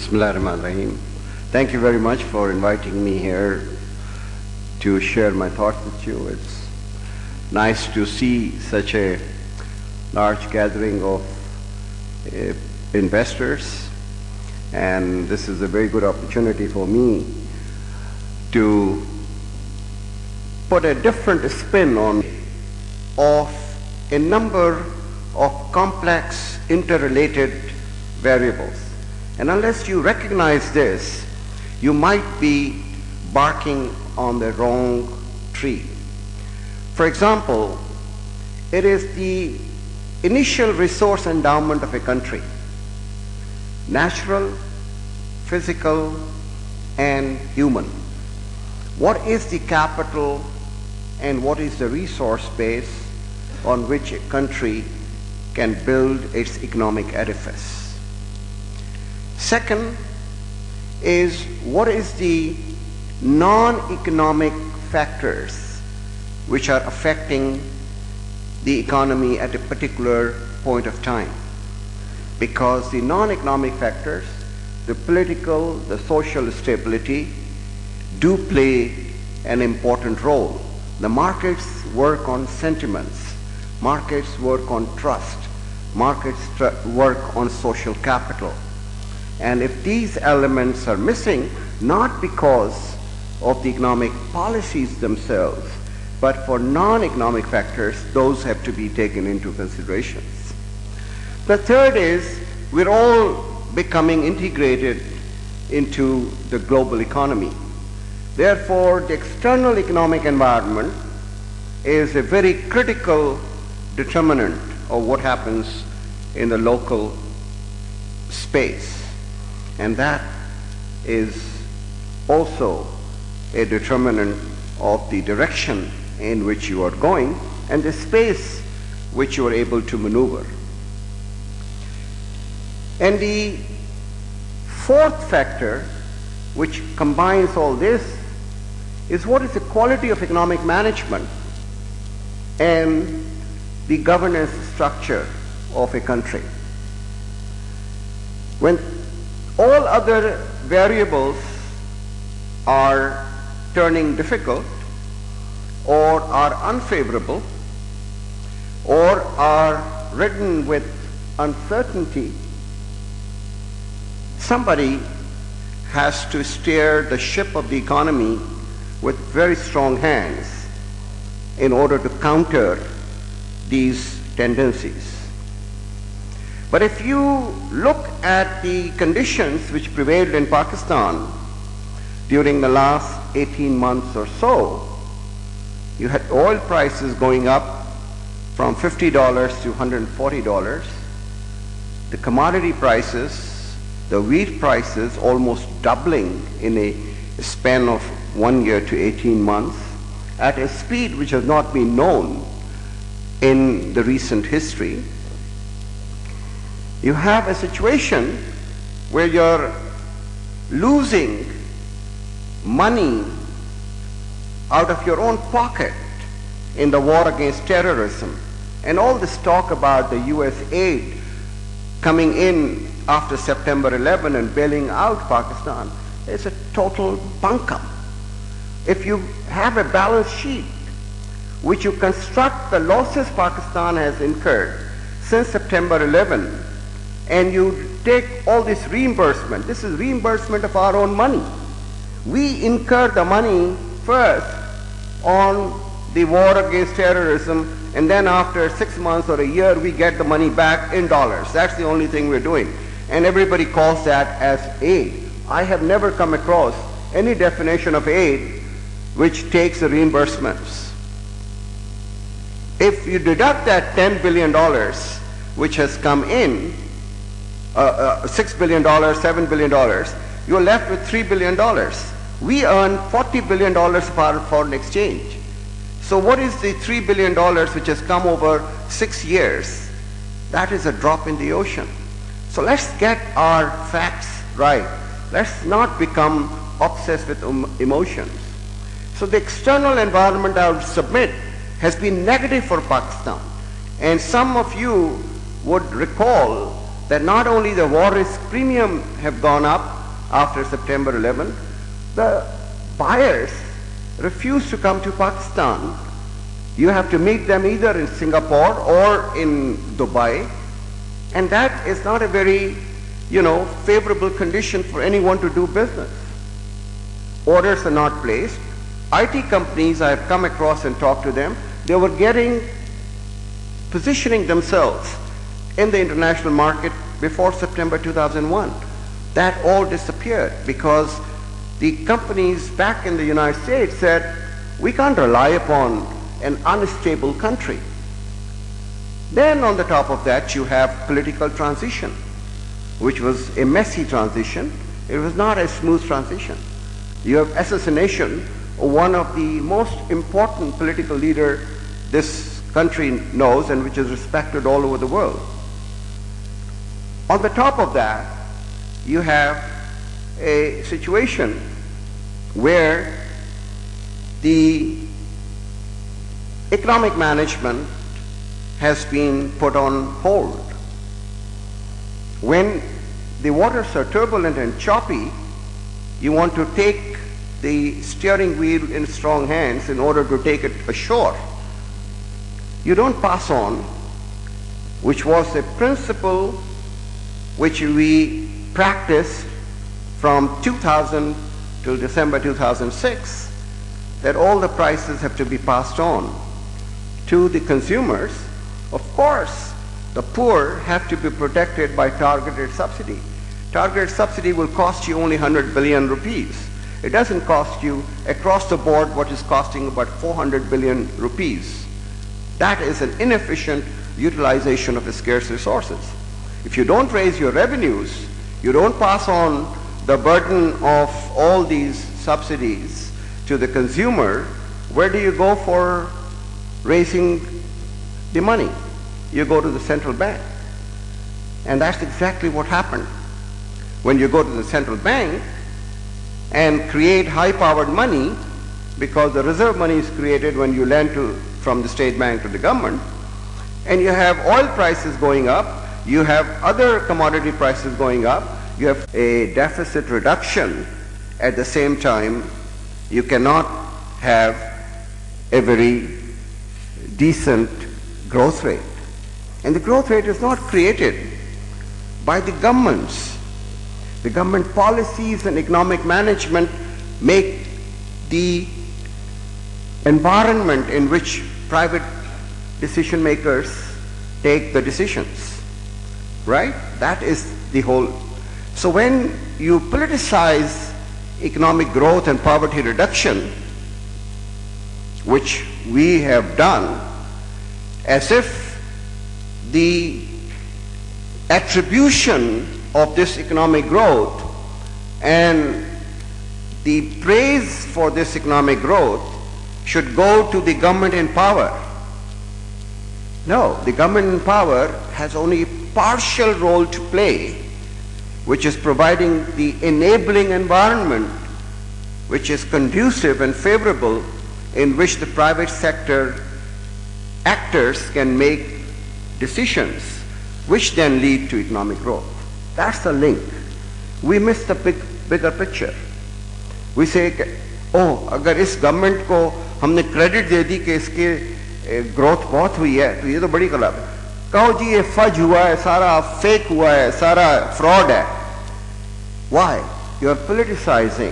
Bismillahirrahmanirrahim. Thank you very much for inviting me here to share my thoughts with you. It's nice to see such a large gathering of investors, and this is a very good opportunity for me to put a different spin on of a number of complex interrelated variables. And unless you recognize this, you might be barking on the wrong tree. For example, it is the initial resource endowment of a country, natural, physical, and human. What is the capital and what is the resource base on which a country can build its economic edifice? Second is, what is the non-economic factors which are affecting the economy at a particular point of time? Because the non-economic factors, the political, the social stability, do play an important role. The markets work on sentiments, markets work on trust, markets work on social capital. And if these elements are missing, not because of the economic policies themselves, but for non-economic factors, those have to be taken into consideration. The third is, we're all becoming integrated into the global economy. Therefore, the external economic environment is a very critical determinant of what happens in the local space. And that is also a determinant of the direction in which you are going and the space which you are able to maneuver. And the fourth factor, which combines all this, is what is the quality of economic management and the governance structure of a country. When all other variables are turning difficult or are unfavorable or are ridden with uncertainty, somebody has to steer the ship of the economy with very strong hands in order to counter these tendencies. But if you look at the conditions which prevailed in Pakistan during the last 18 months or so, you had oil prices going up from $50 to $140. The commodity prices, the wheat prices almost doubling in a span of 1 year to 18 months at a speed which has not been known in the recent history. You have a situation where you're losing money out of your own pocket in the war against terrorism. And all this talk about the US aid coming in after September 11 and bailing out Pakistan is a total bunkum. If you have a balance sheet which you construct the losses Pakistan has incurred since September 11, and you take all this reimbursement, this is reimbursement of our own money. We incur the money first on the war against terrorism, and then after 6 months or a year, we get the money back in dollars. That's the only thing we're doing. And everybody calls that as aid. I have never come across any definition of aid which takes the reimbursements. If you deduct that $10 billion which has come in, $6 billion, $7 billion, you're left with $3 billion. We earn $40 billion of our foreign exchange. So what is the $3 billion which has come over 6 years? That is a drop in the ocean. So let's get our facts right. Let's not become obsessed with emotions. So the external environment, I would submit, has been negative for Pakistan. And some of you would recall that not only the war risk premium have gone up after September 11, the buyers refuse to come to Pakistan. You have to meet them either in Singapore or in Dubai, and that is not a very, favorable condition for anyone to do business. Orders are not placed. IT companies, I have come across and talked to them, they were positioning themselves in the international market before September 2001. That all disappeared because the companies back in the United States said, we can't rely upon an unstable country. Then on the top of that, you have political transition, which was a messy transition. It was not a smooth transition. You have assassination of one of the most important political leader this country knows and which is respected all over the world. On the top of that, you have a situation where the economic management has been put on hold. When the waters are turbulent and choppy, you want to take the steering wheel in strong hands in order to take it ashore. You don't pass on, which was a principle which we practiced from 2000 till December 2006, that all the prices have to be passed on to the consumers. Of course, the poor have to be protected by targeted subsidy. Targeted subsidy will cost you only 100 billion rupees. It doesn't cost you across the board what is costing about 400 billion rupees. That is an inefficient utilization of the scarce resources. If you don't raise your revenues, you don't pass on the burden of all these subsidies to the consumer, where do you go for raising the money? You go to the central bank. And that's exactly what happened. When you go to the central bank and create high-powered money, because the reserve money is created when you lend from the state bank to the government, and you have oil prices going up, you have other commodity prices going up, you have a deficit reduction. At the same time, you cannot have a very decent growth rate. And the growth rate is not created by the governments. The government policies and economic management make the environment in which private decision makers take the decisions, right? That is the whole. So when you politicize economic growth and poverty reduction, which we have done, as if the attribution of this economic growth and the praise for this economic growth should go to the government in power. No, the government in power has only a partial role to play, which is providing the enabling environment which is conducive and favorable, in which the private sector actors can make decisions which then lead to economic growth. That's the link. We miss the bigger picture. We say, oh, अगर इस government को हमने credit दे दी कि इसके growth बहुत हुई है, तो ये तो बड़ी गलत है. कहो जी ये फज हुआ है, सारा फेक हुआ है, सारा फ्रॉड है. Why? You are politicizing.